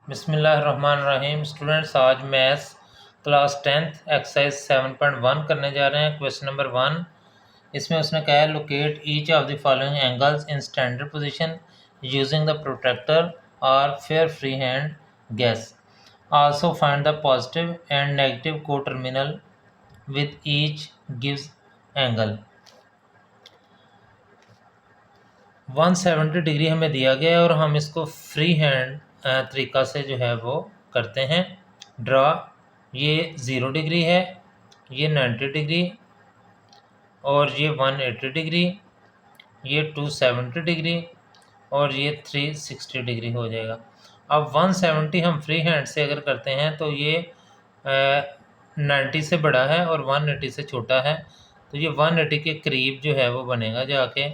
बिस्मिल्लाहिर्रहमानिर्रहीम। स्टूडेंट्स, आज maths class 10th exercise 7.1 करने जा रहे हैं। क्वेश्चन नंबर 1, इसमें उसने कहा है locate each of the following angles in standard position using the protractor और fair free hand guess. Also find the positive and negative coterminal with each gives angle. 170 degree हमें दिया गया है और हम इसको फ्री हैंड तरीका से जो है वो करते हैं ड्रा। ये 0 डिग्री है, ये 90 डिग्री, और ये 180 डिग्री, ये 270 डिग्री, और ये 360 डिग्री हो जाएगा। अब 170 हम फ्री हैंड से अगर करते हैं तो ये 90 से बड़ा है और 180 से छोटा है, तो ये 180 के करीब जो है वो बनेगा जाके।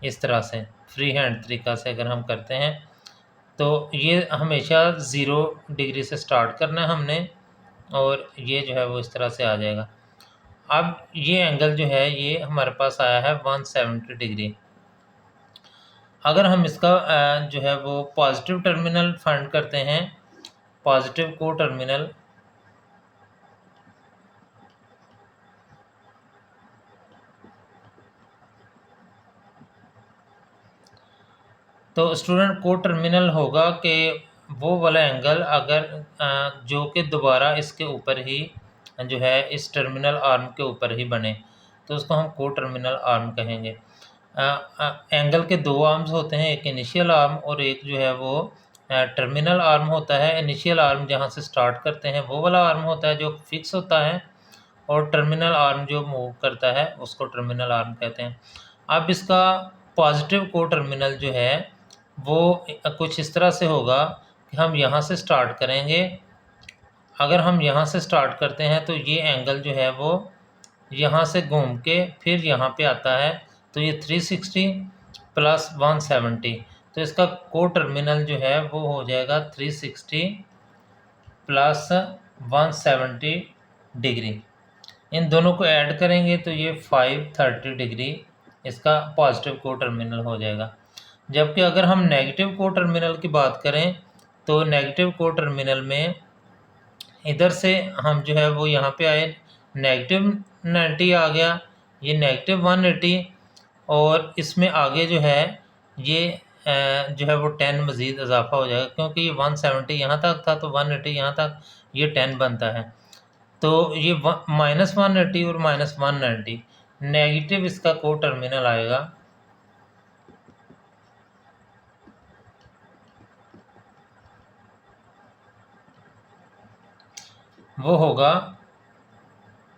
इस तरह से फ्री हैंड तरीका से अगर हम करते हैं तो ये हमेशा 0 डिग्री से स्टार्ट करना है हमने, और ये जो है वो इस तरह से आ जाएगा। अब ये एंगल जो है ये हमारे पास आया है 170 डिग्री। अगर हम इसका जो है वो पॉजिटिव टर्मिनल फाइंड करते हैं, पॉजिटिव को टर्मिनल, तो स्टूडेंट को टर्मिनल होगा कि वो वाला एंगल अगर जो कि दोबारा इसके ऊपर ही जो है इस टर्मिनल आर्म के ऊपर ही बने, तो उसको हम को टर्मिनल आर्म कहेंगे। एंगल के दो आर्म्स होते हैं, एक इनिशियल आर्म और एक जो है वो टर्मिनल आर्म होता है। इनिशियल आर्म जहाँ से स्टार्ट करते हैं वो वाला आर्म होता है जो फिक्स होता है, और टर्मिनल आर्म जो मूव करता है उसको टर्मिनल आर्म कहते हैं। अब इसका पॉजिटिव को टर्मिनल जो है वो कुछ इस तरह से होगा कि हम यहाँ से स्टार्ट करेंगे। अगर हम यहाँ से स्टार्ट करते हैं तो ये एंगल जो है वो यहाँ से घूम के फिर यहाँ पे आता है, तो ये 360 प्लस 170, तो इसका को टर्मिनल जो है वो हो जाएगा 360 प्लस 170 डिग्री। इन दोनों को ऐड करेंगे तो ये 530 डिग्री इसका पॉजिटिव को टर्मिनल हो जाएगा। जबकि अगर हम नेगेटिव को टर्मिनल की बात करें तो नेगेटिव को टर्मिनल में इधर से हम जो है वो यहाँ पे आए, नेगेटिव 90 आ गया, ये नेगेटिव 180, और इसमें आगे जो है ये जो है वो 10 मज़ीद इजाफा हो जाएगा, क्योंकि ये 170 यहाँ तक था तो 180 यहाँ तक, ये 10 बनता है। तो ये -180 और -190 नेगेटिव इसका को टर्मिनल आएगा, वो होगा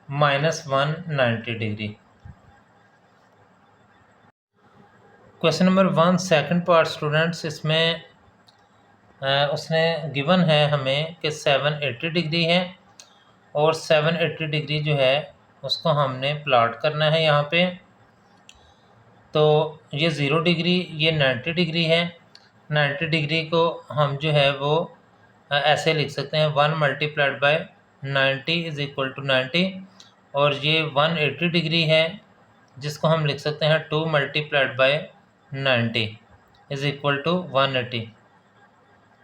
-190 degree. Question number 1 second part students, इसमें उसने गिवन है हमें कि 780 डिग्री है, और 780 डिग्री जो है उसको हमने प्लॉट करना है यहाँ पे। तो ये 0 डिग्री, ये 90 डिग्री है। 90 डिग्री को हम जो है वो ऐसे लिख सकते हैं 1 multiplied by 90 is equal to 90, और ये 180 डिग्री है जिसको हम लिख सकते हैं 2 multiplied by 90 is equal to 180,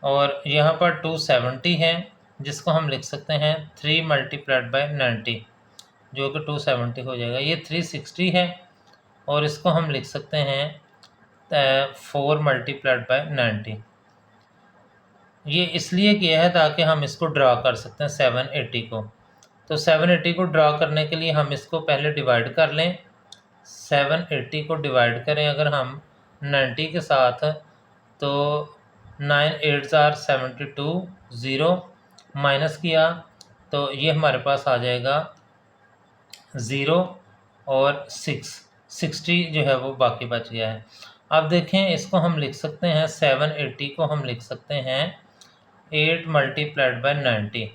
और यहाँ पर 270 है जिसको हम लिख सकते हैं 3 मल्टीप्लाइड बाय 90 जो कि 270 हो जाएगा। ये 360 है और इसको हम लिख सकते हैं 4 मल्टीप्लाइड बाय 90। ये इसलिए किया है ताकि हम इसको ड्रा कर सकते हैं 780 को। तो 780 को ड्रा करने के लिए हम इसको पहले डिवाइड कर लें। 780 को डिवाइड करें अगर हम 90 के साथ, तो 9 8 आर 72, 0 माइनस किया तो ये हमारे पास आ जाएगा 0 और 60 जो है वो बाकी बच गया है। अब देखें, इसको हम लिख सकते हैं 780 को हम लिख सकते हैं 8 मल्टीप्लाइड बाय 90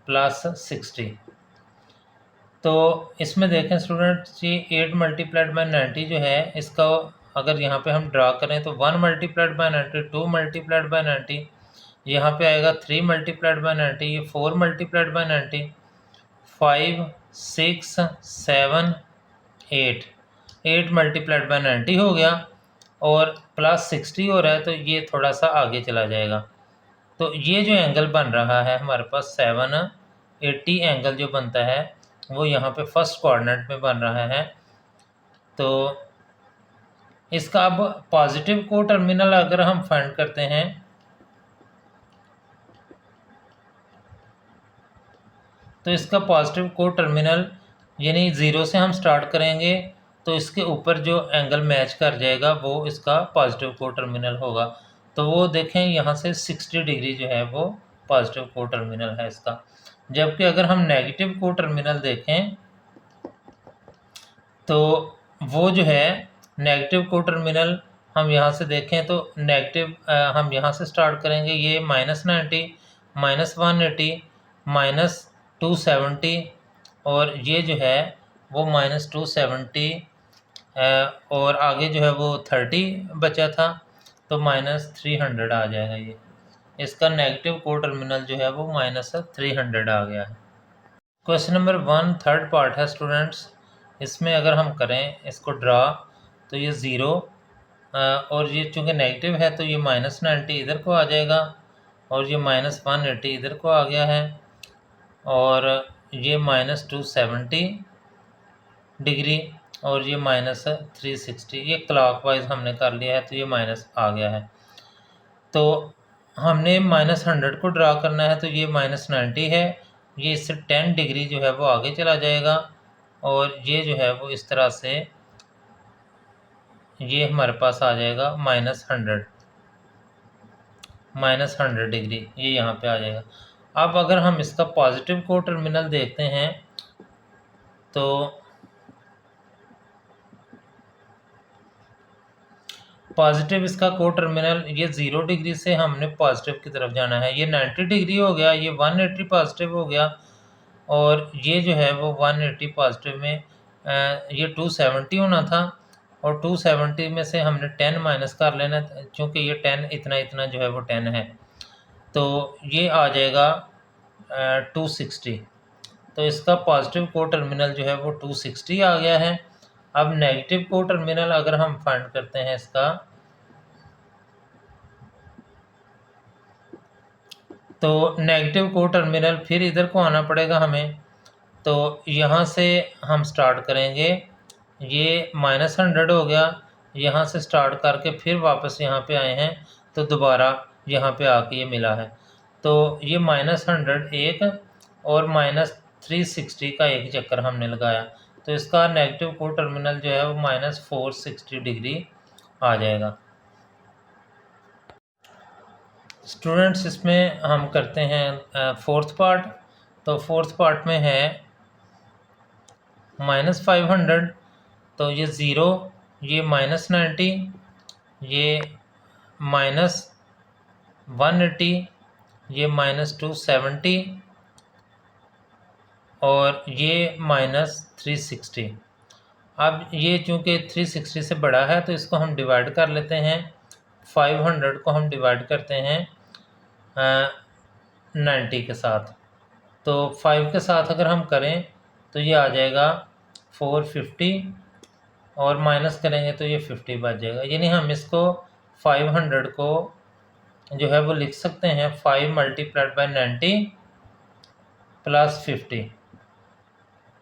प्लस 60। तो इसमें देखें स्टूडेंट्स, ये 8 मल्टीप्लाइड बाय 90 जो है इसका अगर यहाँ पे हम ड्रा करें तो 1 मल्टीप्लाइड बाय 90, 2 मल्टीप्लाइड बाय 90, यहाँ पे आएगा 3 मल्टीप्लाइड बाय 90, ये 4 मल्टीप्लाइड बाय 90, 5 6 7 8 मल्टीप्लाइड बाय 90 हो गया, और प्लस 60 हो रहा है तो ये थोड़ा सा आगे चला जाएगा। तो ये जो एंगल बन रहा है हमारे पास 780 एंगल जो बनता है वो यहाँ पे फर्स्ट कोऑर्डिनेट में बन रहा है। तो इसका अब पॉजिटिव को टर्मिनल अगर हम फाइंड करते हैं तो इसका पॉजिटिव को टर्मिनल यानी 0 से हम स्टार्ट करेंगे तो इसके ऊपर जो एंगल मैच कर जाएगा वो इसका पॉजिटिव को टर्मिनल होगा। तो वो देखें यहाँ से 60 डिग्री जो है वो पॉजिटिव को टर्मिनल है इसका। जबकि अगर हम नेगेटिव को टर्मिनल देखें तो वो जो है नेगेटिव को टर्मिनल हम यहाँ से देखें तो नेगेटिव हम यहाँ से स्टार्ट करेंगे, ये -90, -180, -270 और ये जो है वो -270 और आगे जो है वो 30 बचा था तो -300 आ जाएगा। ये इसका नेगेटिव को टर्मिनल जो है वो -300 आ गया है। क्वेश्चन नंबर 1 थर्ड पार्ट है स्टूडेंट्स। इसमें अगर हम करें इसको ड्रा तो ये 0 और ये चूँकि नेगेटिव है तो ये -90 इधर को आ जाएगा और ये -180 इधर को आ गया है और ये -270 डिग्री और ये -360, ये क्लॉकवाइज हमने कर लिया है तो ये माइनस आ गया है। तो हमने -100 को ड्रा करना है तो ये -90 है, ये इससे 10 डिग्री जो है वो आगे चला जाएगा और ये जो है वो इस तरह से ये हमारे पास आ जाएगा -100 डिग्री, ये यहाँ पे आ जाएगा। अब अगर हम इसका पॉजिटिव को टर्मिनल देखते हैं तो पॉजिटिव इसका को टर्मिनल ये 0 डिग्री से हमने पॉजिटिव की तरफ जाना है, ये 90 डिग्री हो गया, ये 180 पॉजिटिव हो गया और ये जो है वो 180 पॉजिटिव में ये 270 होना था और 270 में से हमने 10 माइनस कर लेना क्योंकि ये 10 इतना इतना जो है वो 10 है तो ये आ जाएगा 260। तो इसका पॉजिटिव को टर्मिनल जो है वो 260 आ गया है। अब नेगेटिव को टर्मिनल अगर हम फाइंड करते हैं इसका तो नेगेटिव को टर्मिनल फिर इधर को आना पड़ेगा हमें। तो यहाँ से हम स्टार्ट करेंगे, ये -100 हो गया, यहाँ से स्टार्ट करके फिर वापस यहाँ पे आए हैं तो दोबारा यहाँ पे आके ये मिला है। तो ये -100 एक और -360 का एक चक्कर हमने लगाया तो इसका नेगेटिव को टर्मिनल जो है वो -460 डिग्री आ जाएगा। स्टूडेंट्स इसमें हम करते हैं फोर्थ पार्ट। तो फोर्थ पार्ट में है -500, तो ये 0, ये -90, ये -180, ये -270 और ये -360। अब ये चूँकि 360 से बड़ा है तो इसको हम डिवाइड कर लेते हैं, 500 को हम डिवाइड करते हैं 90 के साथ। तो 5 के साथ अगर हम करें तो ये आ जाएगा 450 और माइनस करेंगे तो ये 50 बच जाएगा। यानी हम इसको 500 को जो है वो लिख सकते हैं 5 × 90 + 50।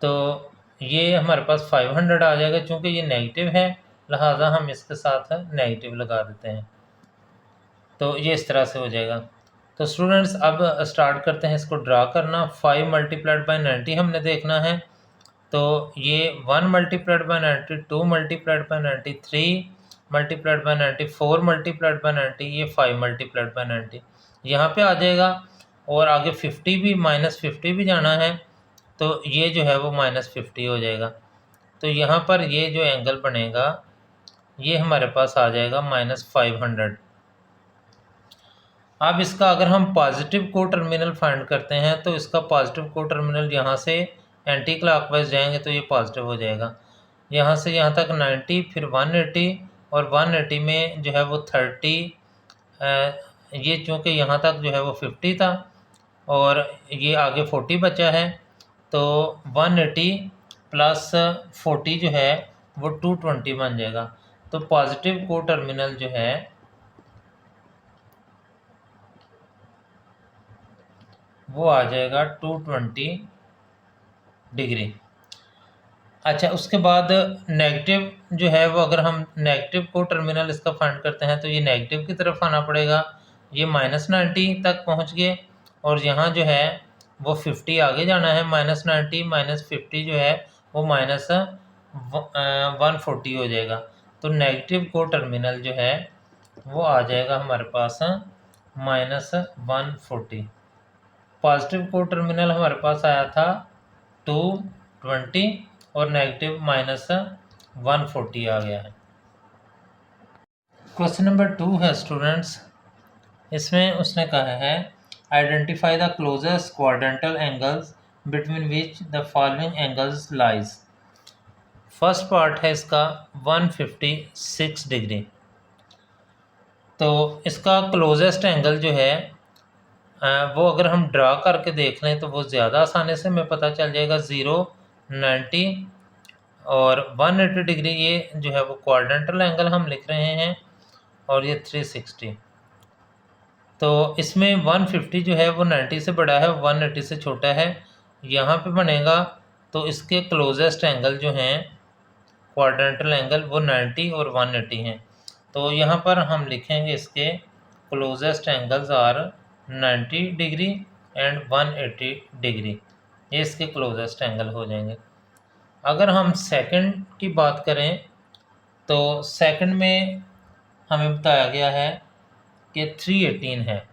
तो ये हमारे पास 500 आ जाएगा, चूँकि ये नेगेटिव है लिहाजा हम इसके साथ नेगेटिव लगा देते हैं तो ये इस तरह से हो जाएगा। तो स्टूडेंट्स अब स्टार्ट करते हैं इसको ड्रा करना। 5 × 90 हमने देखना है तो ये 1 × 90, 2 × 90, 3 × 90, 4 × 90, ये 5 × 90 यहाँ पे आ जाएगा और आगे 50 भी -50 भी जाना है तो ये जो है वो -50 हो जाएगा। तो यहाँ पर ये जो एंगल बनेगा ये हमारे पास आ जाएगा -500। अब इसका अगर हम पॉजिटिव को टर्मिनल फाइंड करते हैं तो इसका पॉजिटिव को टर्मिनल यहाँ से एंटी क्लॉकवाइज जाएंगे तो ये पॉजिटिव हो जाएगा। यहाँ से यहाँ तक 90, फिर 180 और 180 में जो है वो 30, ये चूँकि यहाँ तक जो है वो 50 था और ये आगे 40 बचा है तो 180 + 40 जो है वो 220 बन जाएगा। तो पॉजिटिव को टर्मिनल जो है वो आ जाएगा 220 डिग्री। अच्छा, उसके बाद नेगेटिव जो है वो, अगर हम नेगेटिव को टर्मिनल इसका फाइंड करते हैं तो ये नेगेटिव की तरफ आना पड़ेगा। ये -90 तक पहुंच गए और यहाँ जो है वो 50 आगे जाना है। -90 -50 जो है वो -140 हो जाएगा। तो नेगेटिव को टर्मिनल जो है वो आ जाएगा हमारे पास -140। पॉजिटिव को टर्मिनल हमारे पास आया था 220 और नेगेटिव -140 आ गया है। क्वेश्चन नंबर 2 है स्टूडेंट्स, इसमें उसने कहा है identify the closest quadrantal angles between which the following angles lies. First part है इसका 156 डिग्री। तो इसका क्लोजेस्ट एंगल जो है वो अगर हम ड्रा करके देख लें तो वो ज़्यादा आसानी से हमें पता चल जाएगा। 0, 90 और 180 डिग्री, ये जो है वो क्वाड्रेंटल एंगल हम लिख रहे हैं और ये 360। तो इसमें 150 जो है वो 90 से बड़ा है, 180 से छोटा है। यहाँ पे बनेगा तो इसके क्लोजेस्ट एंगल जो हैं क्वाड्रेंटल एंगल वो 90 और 180 हैं। तो यहाँ पर हम लिखेंगे इसके closest angles are 90 degree and 180 degree, ये इसके क्लोजेस्ट एंगल हो जाएंगे। अगर हम सेकंड की बात करें तो सेकंड में हमें बताया गया है कि 318 है।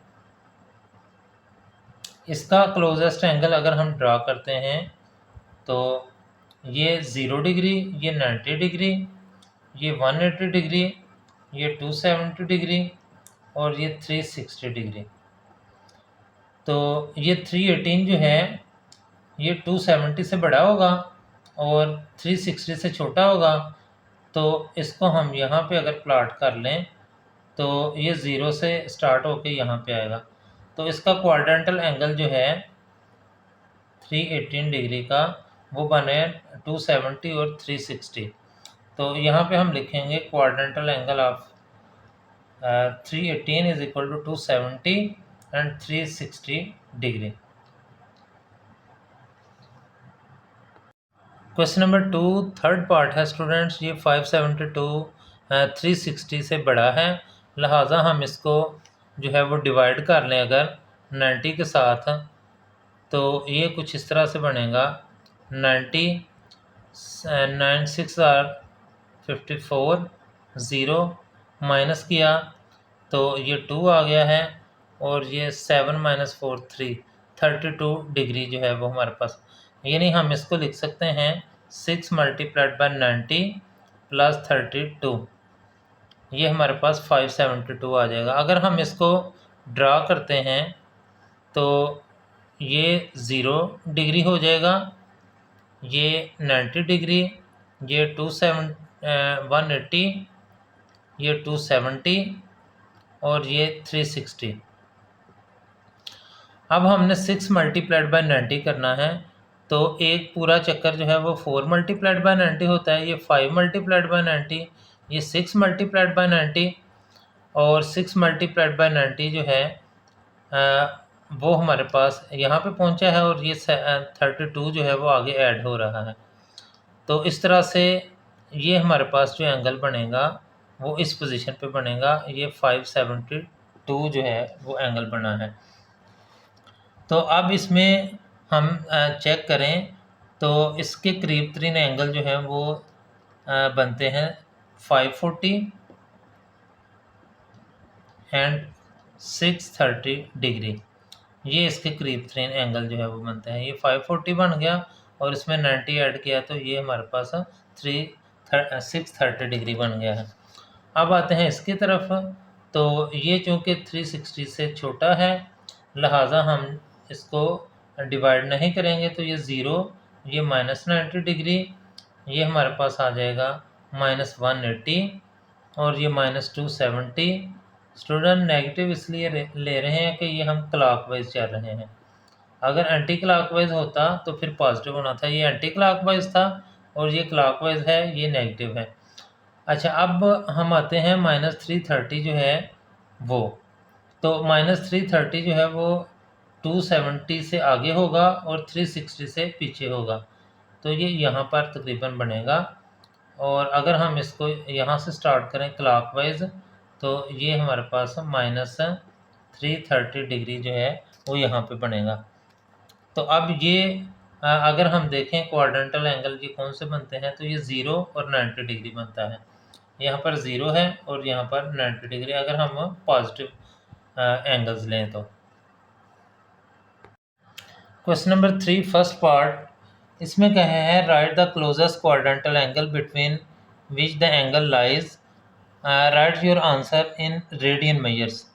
इसका क्लोजेस्ट एंगल अगर हम ड्रा करते हैं तो ये 0 डिग्री, ये 90 डिग्री, ये 180 डिग्री, ये 270 डिग्री और ये 360 डिग्री। तो ये 318 जो है ये 270 से बड़ा होगा और 360 से छोटा होगा। तो इसको हम यहाँ पे अगर प्लॉट कर लें तो ये 0 से स्टार्ट होके यहाँ पे आएगा। तो इसका क्वाड्रेंटल एंगल जो है 318 डिग्री का वो बने 270 और 360। तो यहाँ पे हम लिखेंगे quadrantal angle of 318 is equal to 270 and 360 degree. Question number 2 third part है स्टूडेंट्स, ये 572 360 से बड़ा है, लिहाजा हम इसको जो है वो डिवाइड कर लें अगर 90 के साथ तो ये कुछ इस तरह से बनेगा। 90 9 6 आर 54, 0 माइनस किया तो ये 2 आ गया है और ये 7 - 4 3 32 डिग्री जो है वो हमारे पास। यानी हम इसको लिख सकते हैं 6 × 90 + 32, ये हमारे पास 572 आ जाएगा। अगर हम इसको ड्रा करते हैं तो ये 0 डिग्री हो जाएगा, ये 90 डिग्री, ये 180, ये 270 और ये 360। अब हमने 6 × 90 करना है तो एक पूरा चक्कर जो है वो 4 × 90 होता है, ये 5 × 90, ये 6 × 90 और 6 × 90 जो है वो हमारे पास यहाँ पे पहुँचा है और ये 32 जो है वो आगे ऐड हो रहा है। तो इस तरह से ये हमारे पास जो एंगल बनेगा वो इस पोजीशन पे बनेगा, ये 572 जो है वो एंगल बना है। तो अब इसमें हम चेक करें तो इसके करीब तरीन एंगल जो है वो बनते हैं 540 एंड 630 डिग्री, ये इसके करीब तरीन एंगल जो है वो बनते हैं। ये 540 बन गया और इसमें 90 ऐड किया तो ये हमारे पास 630 डिग्री बन गया है। अब आते हैं इसकी तरफ, तो ये चूँकि 360 से छोटा है लिहाजा हम इसको डिवाइड नहीं करेंगे, तो ये 0, ये -90 डिग्री, ये हमारे पास आ जाएगा -180 और ये -270। स्टूडेंट नेगेटिव इसलिए ले रहे हैं कि ये हम क्लॉकवाइज चल रहे हैं। अगर एंटी क्लॉकवाइज होता तो फिर पॉजिटिव होना था, ये एंटी क्लॉकवाइज था और ये क्लॉकवाइज है, ये नेगेटिव है। अच्छा, अब हम आते हैं -330 जो है वो, तो -330 जो है वो 270 से आगे होगा और 360 से पीछे होगा, तो ये यहाँ पर तकरीबन बनेगा। और अगर हम इसको यहाँ से स्टार्ट करें क्लॉकवाइज, तो ये हमारे पास -330 डिग्री जो है वो यहाँ पे बनेगा। तो अब ये अगर हम देखें क्वाड्रेंटल एंगल ये कौन से बनते हैं, तो ये 0 और 90 डिग्री बनता है। यहाँ पर 0 है और यहाँ पर 90 डिग्री, अगर हम पॉजिटिव एंगल्स लें तो। क्वेश्चन नंबर 3 फर्स्ट पार्ट, इसमें कहे हैं right the closest quadrantal angle between which the angle lies, right your answer in radian measures.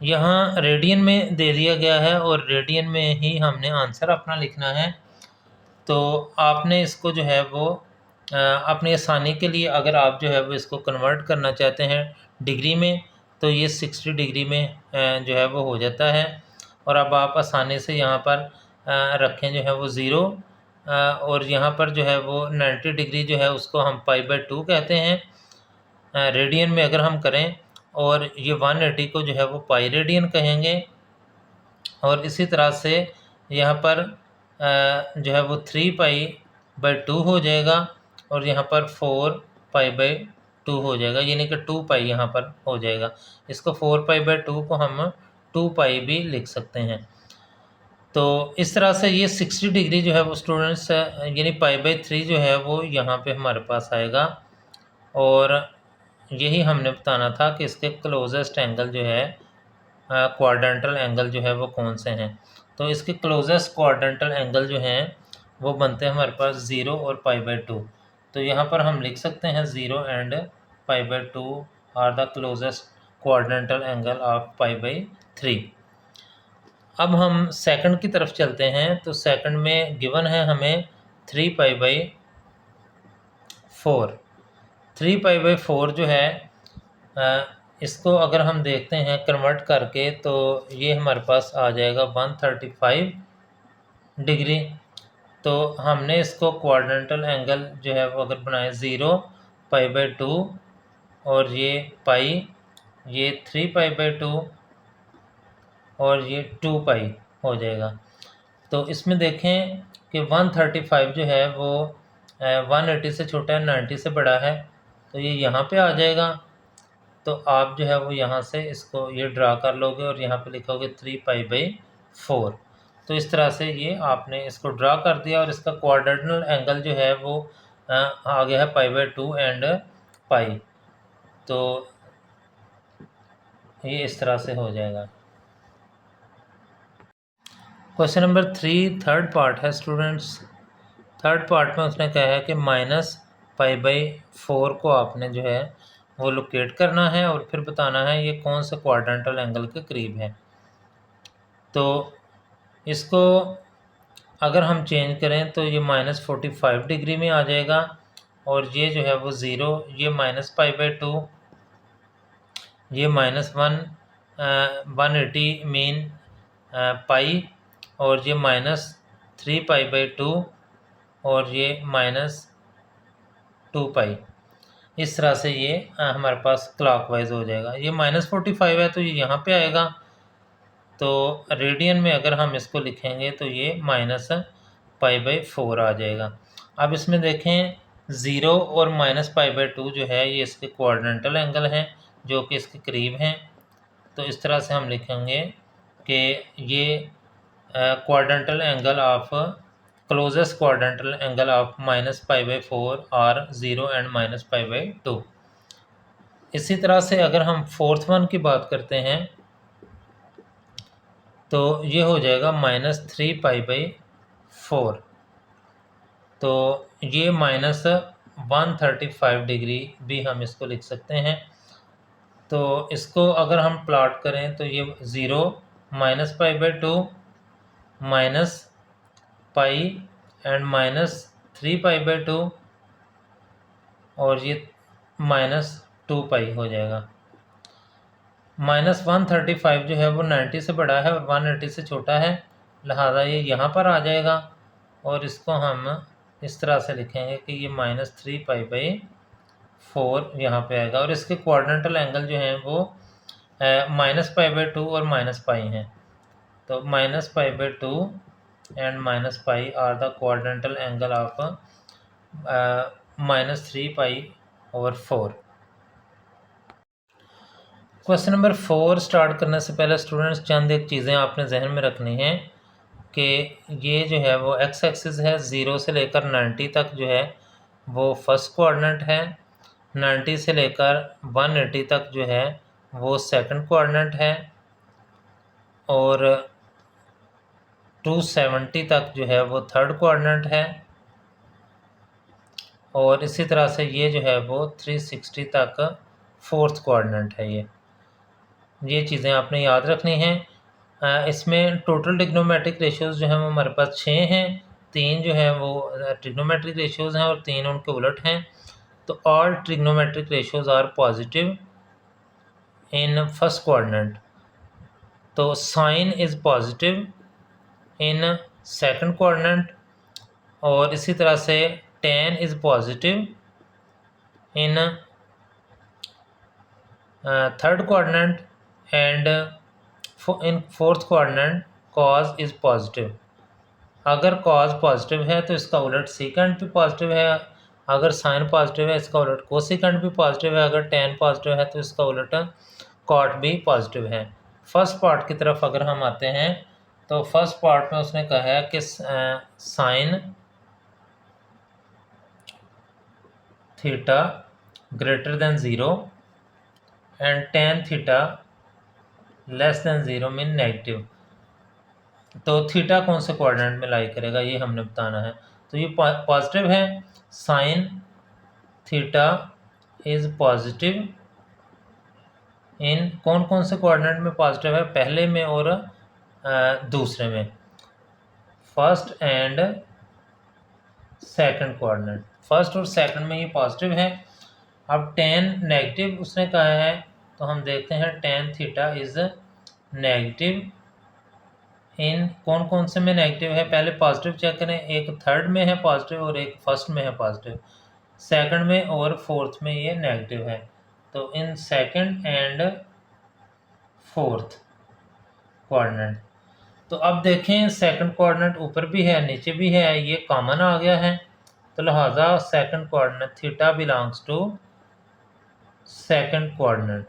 यहाँ रेडियन में दे दिया गया है और रेडियन में ही हमने आंसर अपना लिखना है। तो आपने इसको जो है वो अपनी आसानी के लिए अगर आप जो है वो इसको कन्वर्ट करना चाहते हैं डिग्री में, तो ये 60 डिग्री में जो है वो हो जाता है। और अब आप आसानी से यहाँ पर रखें जो है वो 0, और यहाँ पर जो है वो 90 डिग्री जो है उसको हम π/2 कहते हैं रेडियन में अगर हम करें, और ये 180 को जो है वो पाई रेडियन कहेंगे। और इसी तरह से यहाँ पर जो है वो 3π/2 हो जाएगा और यहाँ पर 4π/2 हो जाएगा, यानी कि 2π यहाँ पर हो जाएगा। इसको 4π/2 को हम 2π भी लिख सकते हैं। तो इस तरह से ये 60 डिग्री जो है वो स्टूडेंट्स यानी π/3 जो है वो यहाँ पे हमारे पास आएगा। और यही हमने बताना था कि इसके क्लोजेस्ट एंगल जो है क्वाड्रेंटल एंगल जो है वो कौन से हैं। तो इसके क्लोजेस्ट क्वाड्रेंटल एंगल जो हैं वो बनते हैं हमारे पास 0 और π/2। तो यहाँ पर हम लिख सकते हैं 0 and π/2 are the closest quadrantal angle of π/3। अब हम सेकंड की तरफ चलते हैं। तो सेकंड में गिवन है हमें 3π/4। 3π/4 जो है इसको अगर हम देखते हैं कन्वर्ट करके, तो ये हमारे पास आ जाएगा 135 डिग्री। तो हमने इसको क्वाड्रेंटल एंगल जो है वो अगर बनाए 0 π/2 और ये पाई, ये 3π/2 और ये 2π हो जाएगा। तो इसमें देखें कि 135 जो है वो 180 से छोटा है, 90 से बड़ा है, तो ये यहाँ पे आ जाएगा। तो आप जो है वो यहाँ से इसको ये ड्रा कर लोगे और यहाँ पे लिखोगे 3π/4। तो इस तरह से ये आपने इसको ड्रा कर दिया और इसका क्वाड्रेंटल एंगल जो है वो आ गया है π/2 एंड पाई। तो ये इस तरह से हो जाएगा। क्वेश्चन नंबर 3 थर्ड पार्ट है स्टूडेंट्स। थर्ड पार्ट में उसने कहा है कि -π/4 को आपने जो है वो लोकेट करना है और फिर बताना है ये कौन से क्वाड्रेंटल एंगल के करीब है। तो इसको अगर हम चेंज करें तो ये -45 डिग्री में आ जाएगा और ये जो है वो 0, ये -π/2, ये -180 मीन पाई और ये -3π/2 और ये -2π। इस तरह से ये हमारे पास क्लॉकवाइज हो जाएगा। ये -45 है तो ये यहाँ पे आएगा। तो रेडियन में अगर हम इसको लिखेंगे तो ये -π/4 आ जाएगा। अब इसमें देखें 0 और -π/2 जो है ये इसके क्वाड्रेंटल एंगल हैं जो कि इसके करीब हैं। तो इस तरह से हम लिखेंगे कि ये quadrantal angle of closest quadrantal angle of -π/4 are 0 and -π/2। इसी तरह से अगर हम फोर्थ वन की बात करते हैं तो ये हो जाएगा -3π/4। तो ये -135 डिग्री भी हम इसको लिख सकते हैं। तो इसको अगर हम प्लॉट करें तो ये 0 -π/2 -पाई एंड -3π/2 और ये -2π हो जाएगा। -135 जो है वो 90 से बड़ा है और 180 से छोटा है, लिहाजा ये यहाँ पर आ जाएगा। और इसको हम इस तरह से लिखेंगे कि ये -3π/4 यहाँ पे आएगा और इसके क्वाड्रेंटल एंगल जो हैं वो -π/2 और -π हैं। तो -π/2 and -π are the quadrantal angle of -3π/4। Question number 4 start करने से पहले स्टूडेंट्स चंद एक चीज़ें आपने जहन में रखनी हैं कि ये जो है वो एक्स एक्सिस है, 0 से लेकर 90 तक जो है वो फर्स्ट कोऑर्डिनेट है, 90 से लेकर 180 तक जो है वो सेकंड कोऑर्डिनेट है, और 270 तक जो है वो थर्ड कोऑर्डिनेट है, और इसी तरह से ये जो है वो 360 तक फोर्थ कोऑर्डिनेट है। ये चीज़ें आपने याद रखनी हैं। इसमें टोटल ट्रिग्नोमेट्रिक रेशियोज़ जो हैं वो हमारे पास 6 हैं, 3 जो है वो ट्रिग्नोमेट्रिक रेशियोज़ हैं और 3 उनके उलट हैं। तो all trigonometric ratios are positive in first coordinate. तो sine is positive in second coordinate, और इसी तरह से tan is positive in third coordinate, and in fourth coordinate cos is positive. अगर cos पॉजिटिव है तो इसका उलट सीकेंट भी पॉजिटिव है, अगर साइन पॉजिटिव है इसका उलट कोसिकेंट भी पॉजिटिव है, अगर tan पॉजिटिव है तो इसका उलट कॉट भी पॉजिटिव है। फर्स्ट पार्ट की तरफ अगर हम आते हैं तो फर्स्ट पार्ट में उसने कहा है कि sine theta greater than 0 and tan theta less than 0 mean negative. तो थीटा कौन से कोऑर्डिनेट में लाई करेगा ये हमने बताना है। तो ये पॉजिटिव है, साइन थीटा इज पॉजिटिव इन कौन कौन से कोऑर्डिनेट में पॉजिटिव है, पहले में और दूसरे में, first and second coordinate. First और सेकंड में ये पॉजिटिव है। अब tan नेगेटिव उसने कहा है तो हम देखते हैं tan theta is negative in कौन कौन से में नेगेटिव है, पहले पॉजिटिव चेक करें, एक थर्ड में है पॉजिटिव और एक फर्स्ट में है पॉजिटिव, सेकंड में और फोर्थ में ये नेगेटिव है। तो इन सेकंड एंड फोर्थ कोऑर्डिनेट। तो अब देखें सेकंड कोऑर्डिनेट ऊपर भी है नीचे भी है, ये कॉमन आ गया है, तो लिहाजा second coordinate theta belongs to second coordinate.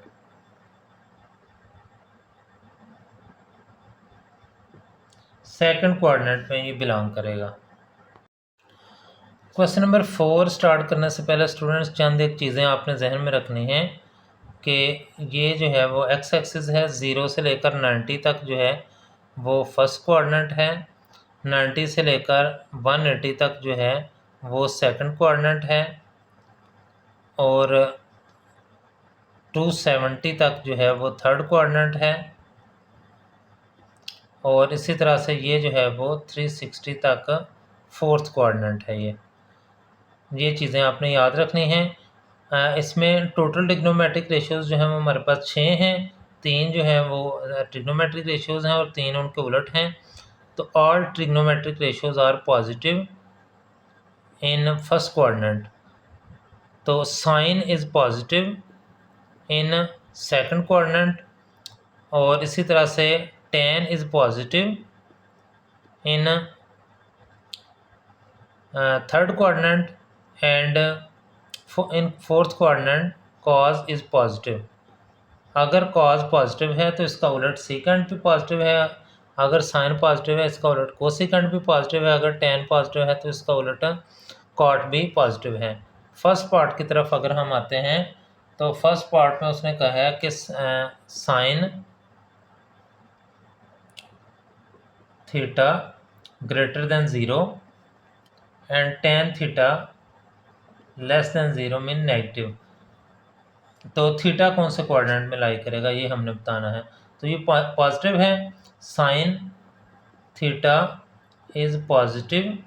Second coordinate में ये बिलोंग करेगा। क्वेश्चन नंबर 4 स्टार्ट करने से पहले स्टूडेंट्स चंद एक चीज़ें आपने जहन में रखनी हैं कि ये जो है वो एक्स एक्सिस है, 0 से लेकर 90 तक जो है वो फर्स्ट कोऑर्डिनेट है, 90 से लेकर 180 तक जो है वो सेकंड कोऑर्डिनेट है, और 270 तक जो है वो थर्ड कोऑर्डिनेट है, और इसी तरह से ये जो है वो 360 तक फोर्थ कोऑर्डिनेट है। ये चीज़ें आपने याद रखनी हैं। इसमें टोटल ट्रिग्नोमेट्रिक रेशियोज़ जो हैं वो हमारे पास 6 हैं, 3 जो है वो ट्रिग्नोमेट्रिक रेशियोज़ हैं और 3 उनके उलट हैं। तो all trigonometric ratios are positive in first coordinate. तो sine is positive in second coordinate, और इसी तरह से tan is positive in third coordinate, and in fourth coordinate cos is positive. अगर cos पॉजिटिव है तो इसका उलट सीकेंट भी पॉजिटिव है, अगर साइन पॉजिटिव है इसका उलट कोसिकेंट भी पॉजिटिव है, अगर tan पॉजिटिव है तो इसका उलट कॉट भी पॉजिटिव है। फर्स्ट पार्ट की तरफ अगर हम आते हैं तो फर्स्ट पार्ट में उसने कहा है कि sine theta greater than 0 and tan theta less than 0 mean negative. तो थीटा कौन से कोऑर्डिनेट में लाई करेगा ये हमने बताना है। तो ये पॉजिटिव है, साइन थीटा इज पॉजिटिव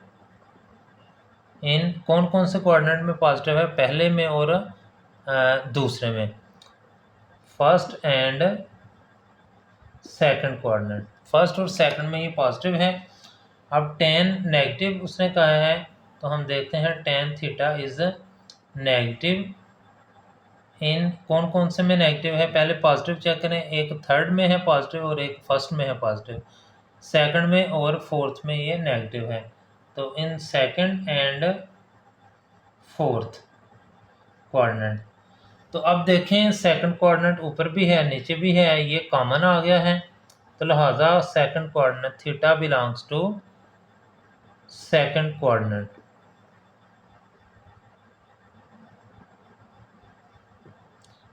इन कौन कौन से कोऑर्डिनेट में पॉजिटिव है, पहले में और दूसरे में, first and second coordinate. First और सेकंड में ये पॉजिटिव है। अब tan नेगेटिव उसने कहा है तो हम देखते हैं tan theta is negative in कौन कौन से में नेगेटिव है, पहले पॉजिटिव चेक करें, एक थर्ड में है पॉजिटिव और एक फर्स्ट में है पॉजिटिव, सेकंड में और फोर्थ में ये नेगेटिव है। तो इन सेकंड एंड फोर्थ कोऑर्डिनेट। तो अब देखें सेकंड कोऑर्डिनेट ऊपर भी है नीचे भी है, ये कॉमन आ गया है, तो लिहाजा second coordinate theta belongs to second coordinate.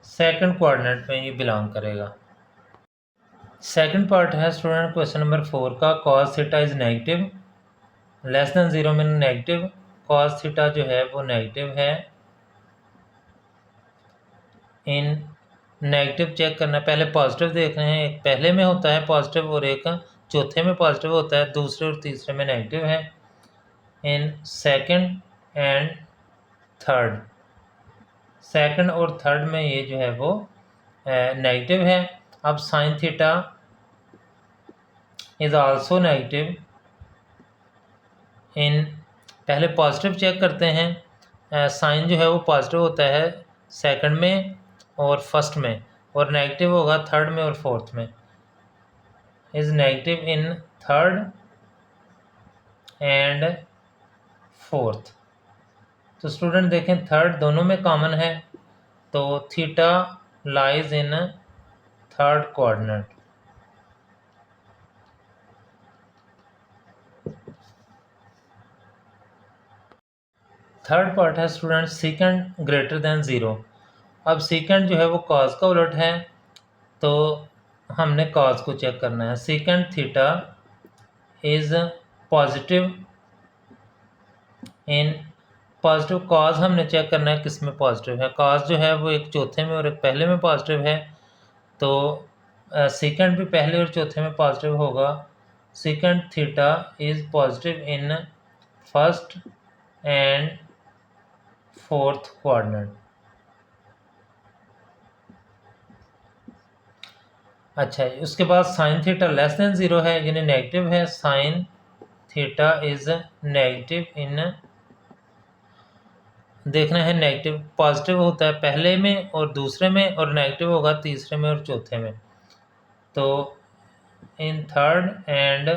Second coordinate में ये बिलोंग करेगा। सेकंड पार्ट है स्टूडेंट क्वेश्चन नंबर 4 का, cos theta is negative less than 0 में नेगेटिव, cos थीटा जो है वो नेगेटिव है इन नेगेटिव चेक करना, पहले पॉजिटिव देख रहे हैं, एक पहले में होता है पॉजिटिव और एक चौथे में पॉजिटिव होता है, दूसरे और तीसरे में नेगेटिव है। इन सेकंड एंड थर्ड, सेकंड और थर्ड में ये जो है वो नेगेटिव है। अब sine theta is also negative इन, पहले पॉजिटिव चेक करते हैं, साइन जो है वो पॉजिटिव होता है सेकंड में और फर्स्ट में, और नेगेटिव होगा थर्ड में और फोर्थ में। Is negative in third and fourth. तो स्टूडेंट देखें थर्ड दोनों में कॉमन है, तो theta lies in third coordinate. Third part है स्टूडेंट सीकेंड ग्रेटर देन 0। अब सीकेंड जो है वो कॉज का उलट है, तो हमने कॉज को चेक करना है। Secant theta is positive in, positive cause हमने चेक करना है किस में पॉजिटिव है, कॉज जो है वो एक चौथे में और एक पहले में पॉजिटिव है, तो सीकेंड भी पहले और चौथे में पॉजिटिव होगा। Secant theta is positive in first and fourth coordinate. अच्छा, उसके बाद साइन थीटा लेस देन 0 है यानी नेगेटिव है, साइन थीटा इज नेगेटिव इन, देखना है नेगेटिव पॉजिटिव होता है पहले में और दूसरे में और नेगेटिव होगा तीसरे में और चौथे में, तो in third and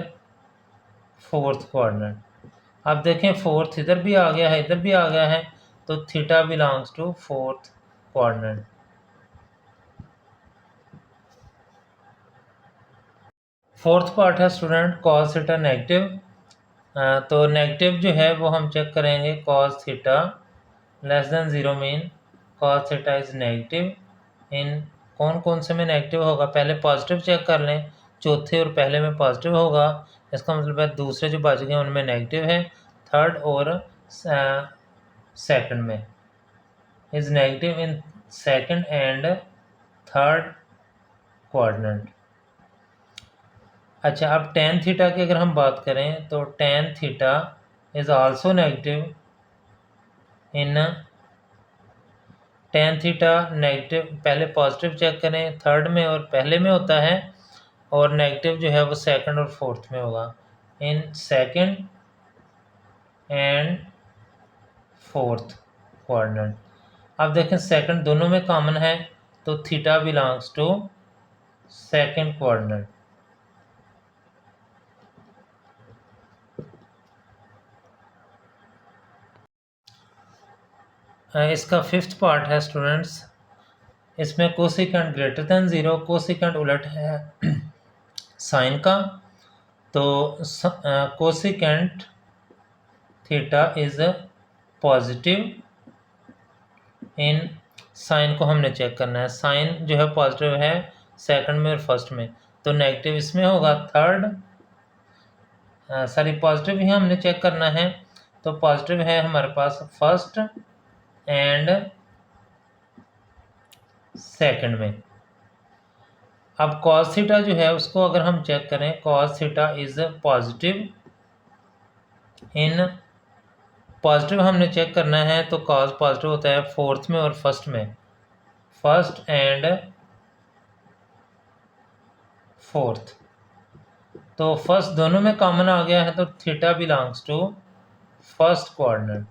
fourth coordinate. अब देखें फोर्थ इधर भी आ गया है इधर भी आ गया है, तो theta belongs to fourth coordinate. Fourth part है स्टूडेंट कॉस थीटा नेगेटिव, तो नेगेटिव जो है वो हम चेक करेंगे cos theta less than 0 mean cos theta is negative in, कौन कौन से में नेगेटिव होगा, पहले पॉजिटिव चेक कर लें, चौथे और पहले में पॉजिटिव होगा, इसका मतलब है दूसरे जो बच गए उनमें नेगेटिव है, थर्ड और सेकंड में is negative in second and third coordinate. अच्छा, अब टेन थीटा की अगर हम बात करें तो tan theta is also negative in, tan theta negative, पहले पॉजिटिव चेक करें थर्ड में और पहले में होता है, और नेगेटिव जो है वो सेकंड और फोर्थ में होगा, in second and fourth coordinate. अब देखें सेकंड दोनों में कॉमन है, तो theta belongs to second coordinate. इसका फिफ्थ पार्ट है स्टूडेंट्स, इसमें कोसिकेंट ग्रेटर देन 0, कोसिकेंट उलट है साइन का, तो cosecant theta is positive in, sine को हमने चेक करना है, साइन जो है पॉजिटिव है सेकंड में और फर्स्ट में, तो नेगेटिव इसमें होगा थर्ड, सॉरी पॉजिटिव ही हमने चेक करना है, तो पॉजिटिव है हमारे पास फर्स्ट एंड सेकंड में। अब cos थीटा जो है उसको अगर हम चेक करें, cos theta is positive in, positive हमने चेक करना है, तो cos पॉजिटिव होता है फोर्थ में और फर्स्ट में, फर्स्ट एंड फोर्थ, तो फर्स्ट दोनों में कॉमन आ गया है, तो theta belongs to first coordinate,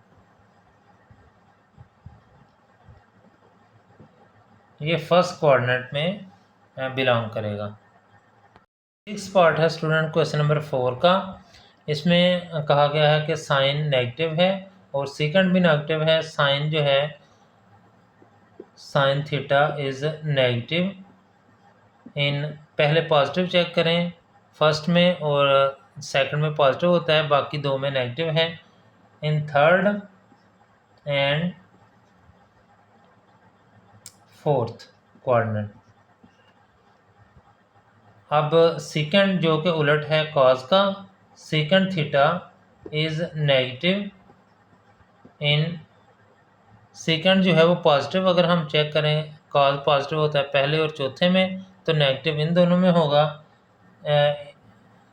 ये फर्स्ट कोऑर्डिनेट में बिलोंग करेगा। सिक्स पार्ट है स्टूडेंट क्वेश्चन नंबर 4 का। इसमें कहा गया है कि साइन नेगेटिव है और सेकंड भी नेगेटिव है। साइन जो है साइन थीटा इज नेगेटिव इन, पहले पॉजिटिव चेक करें फर्स्ट में और सेकंड में पॉजिटिव होता है, बाकी दो में नेगेटिव है। In third and fourth quadrant. अब सेकंड जो कि उलट है कॉज का, second theta is negative in, second जो है वो पॉजिटिव, अगर हम चेक करें कॉज पॉजिटिव होता है पहले और चौथे में, तो नेगेटिव इन दोनों में होगा,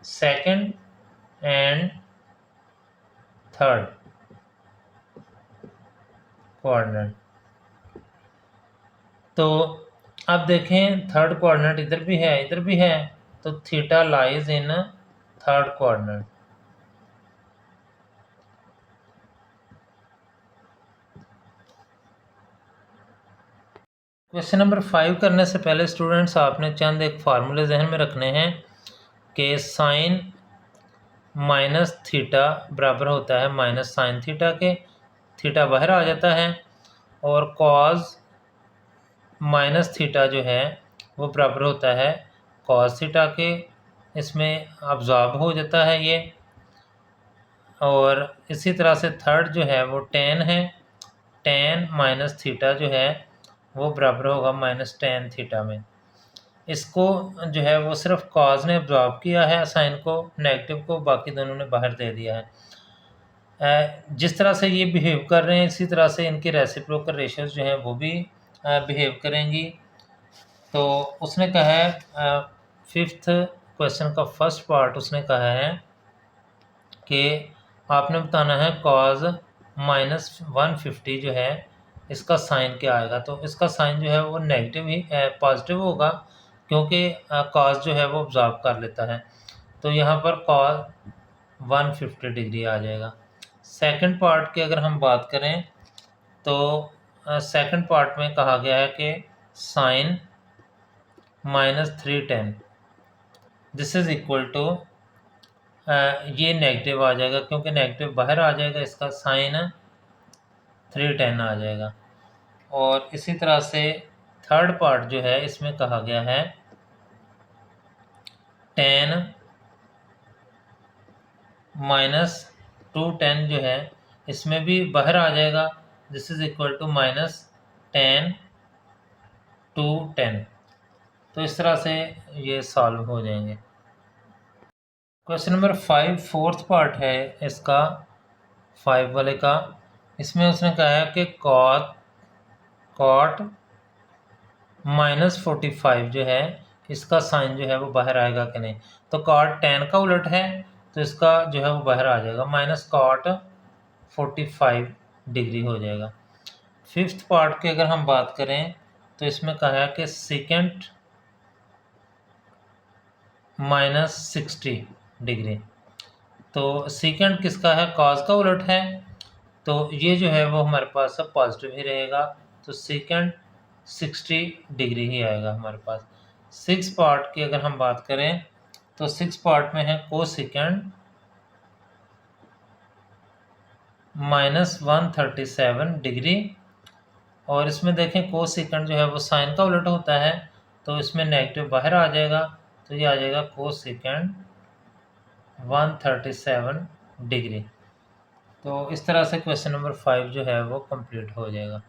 सेकंड एंड थर्ड क्वाड्रेंट। तो अब देखें थर्ड क्वाड्रेंट इधर भी है इधर भी है, तो theta lies in third quadrant. Question number 5 करने से पहले स्टूडेंट्स आपने चंद एक फार्मूले जहन में रखने हैं कि साइन माइनस थीटा बराबर होता है माइनस साइन थीटा के, थीटा बाहर आ जाता है, और कॉज माइनस थीटा जो है वो बराबर होता है कॉस थीटा के, इसमें अब्जॉर्ब हो जाता है ये। और इसी तरह से थर्ड जो है वो टेन है, टेन माइनस थीटा जो है वो बराबर होगा माइनस टेन थीटा में। इसको जो है वो सिर्फ कॉज ने अब्जॉर्ब किया है साइन को, नेगेटिव को बाकी दोनों ने बाहर दे दिया है। जिस तरह से ये बिहेव कर रहे हैं इसी तरह से इनके रेसिप्रोकल रेशियोज जो हैं वो भी बिहेव करेंगी। तो उसने कहा है फिफ्थ क्वेश्चन का फर्स्ट पार्ट उसने कहा है कि आपने बताना है कॉज माइनस 150 जो है इसका साइन क्या आएगा। तो इसका साइन जो है वो नेगेटिव ही पॉजिटिव होगा, क्योंकि कॉज जो है वो ऑब्जॉर्व कर लेता है। तो यहाँ पर कॉज 150 डिग्री आ जाएगा। सेकंड पार्ट की अगर हम बात करें तो सेकंड पार्ट में कहा गया है कि sine minus 310 this is equal to, ये नेगेटिव आ जाएगा क्योंकि नेगेटिव बाहर आ जाएगा, इसका साइन 310 आ जाएगा। और इसी तरह से थर्ड पार्ट जो है इसमें कहा गया है टेन माइनस 210 जो है इसमें भी बाहर आ जाएगा, this is equal to minus 10 210। तो इस तरह से ये सॉल्व हो जाएंगे। क्वेश्चन नंबर 5 फोर्थ पार्ट है इसका 5 वाले का। इसमें उसने कहा है कि कॉट माइनस 45 जो है इसका साइन जो है वो बाहर आएगा कि नहीं। तो कॉट 10 का उलट है तो इसका जो है वो बाहर आ जाएगा, माइनस कॉट 45 डिग्री हो जाएगा। फिफ्थ पार्ट की अगर हम बात करें तो इसमें कहा है कि सेकेंड माइनस 60 डिग्री। तो सेकेंड किसका है, कॉज का उलट है, तो ये जो है वो हमारे पास सब पॉजिटिव ही रहेगा, तो सेकेंड 60 डिग्री ही आएगा हमारे पास। सिक्स पार्ट की अगर हम बात करें तो सिक्स पार्ट में है को सेकेंड माइनस 137 डिग्री, और इसमें देखें को सेकेंड जो है वो साइन का उलट होता है, तो इसमें नेगेटिव बाहर आ जाएगा, तो ये आ जाएगा को सेकेंड 137 डिग्री। तो इस तरह से क्वेश्चन नंबर 5 जो है वो कंप्लीट हो जाएगा।